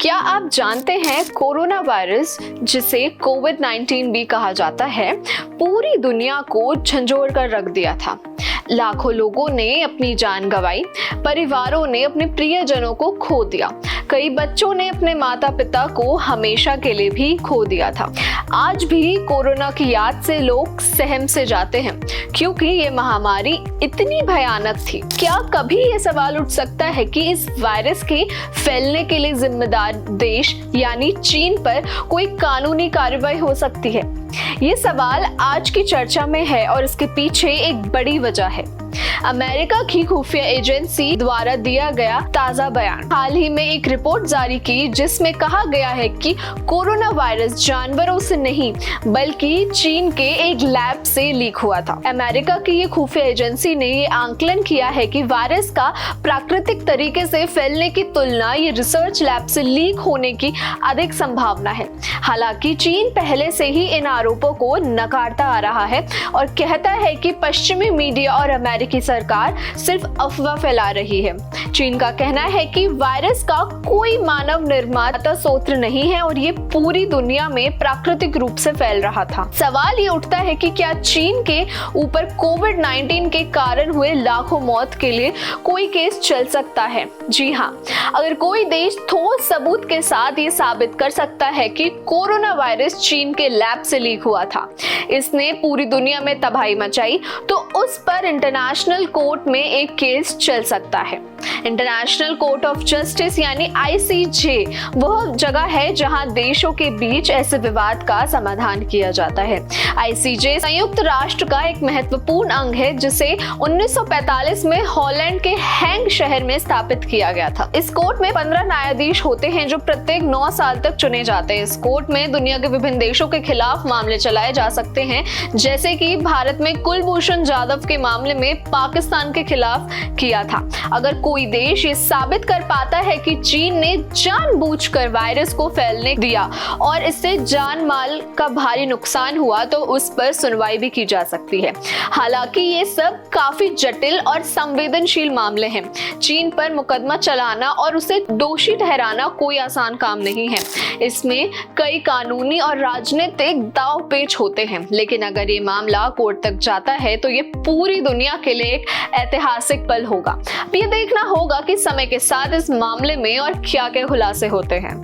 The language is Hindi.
क्या आप जानते हैं कोरोना वायरस, जिसे कोविड-19 भी कहा जाता है, पूरी दुनिया को झंझोड़ कर रख दिया था। लाखों लोगों ने अपनी जान गंवाई, परिवारों ने अपने प्रियजनों को खो दिया, कई बच्चों ने अपने माता पिता को हमेशा के लिए भी खो दिया था। आज भी कोरोना की याद से लोग सहम से जाते हैं, क्योंकि ये महामारी इतनी भयानक थी। क्या कभी ये सवाल उठ सकता है कि इस वायरस के फैलने के लिए जिम्मेदार देश यानी चीन पर कोई कानूनी कार्रवाई हो सकती है? ये सवाल आज की चर्चा में है और इसके पीछे एक बड़ी वजह है। अमेरिका की खुफिया एजेंसी द्वारा दिया गया ताजा बयान। हाल ही में एक रिपोर्ट जारी की जिसमें कहा गया है कि कोरोना वायरस जानवरों से नहीं बल्कि चीन के एक लैब से लीक हुआ था। अमेरिका की ये खुफिया एजेंसी ने ये आंकलन किया है कि वायरस का प्राकृतिक तरीके से फैलने की तुलना ये रिसर्च लैब से लीक होने की अधिक संभावना है। हालांकि चीन पहले से ही इन आरोपों को नकारता आ रहा है और कहता है कि पश्चिमी मीडिया और अमेरिकी सरकार सिर्फ अफवाह फैला रही है। चीन का कहना है कि वायरस का कोई मानव निर्मित स्रोत नहीं है और ये पूरी दुनिया में प्राकृतिक रूप से फैल रहा था। सवाल ये उठता है कि क्या चीन के ऊपर कोविड-19 के कारण हुए लाखों मौत के लिए कोई केस चल सकता है? जी हाँ, अगर कोई देश ठोस सबूत के साथ ये साबित कर सकता है कि कोरोना वायरस चीन के लैब से लीक हुआ था, इसने पूरी दुनिया में तबाही मचाई, तो उस पर इंटरनेशनल कोर्ट में एक केस चल सकता है। इंटरनेशनल कोर्ट ऑफ जस्टिस यानी ICJ वह जगह है जहां देशों के बीच ऐसे विवाद का समाधान किया जाता है। ICJ संयुक्त राष्ट्र का एक महत्वपूर्ण अंग है, जिसे 1945 में हॉलैंड के हैंग शहर में स्थापित किया गया था। इस कोर्ट में 15 न्यायाधीश होते हैं जो प्रत्येक 9 साल तक चुने जाते हैं। इस कोर्ट में दुनिया के विभिन्न देशों के खिलाफ मामले चलाए जा सकते हैं, जैसे कि भारत में कुलभूषण जाधव के मामले में पाकिस्तान के खिलाफ किया था। अगर कोई देश ये साबित कर पाता है कि चीन ने जानबूझकर वायरस को फैलने दिया और इससे जान माल का भारी नुकसान हुआ, तो उस पर सुनवाई भी की जा सकती है। हालांकि ये सब काफी जटिल और संवेदनशील मामले हैं। चीन पर मुकदमा चलाना और उसे दोषी ठहराना कोई आसान काम नहीं है। इसमें कई कानूनी और राजनीतिक दांव पेच होते हैं, लेकिन अगर ये मामला कोर्ट तक जाता है तो ये पूरी दुनिया के लिए एक ऐतिहासिक पल होगा। ये देखना होगा कि समय के साथ इस मामले में और क्या क्या खुलासे होते हैं।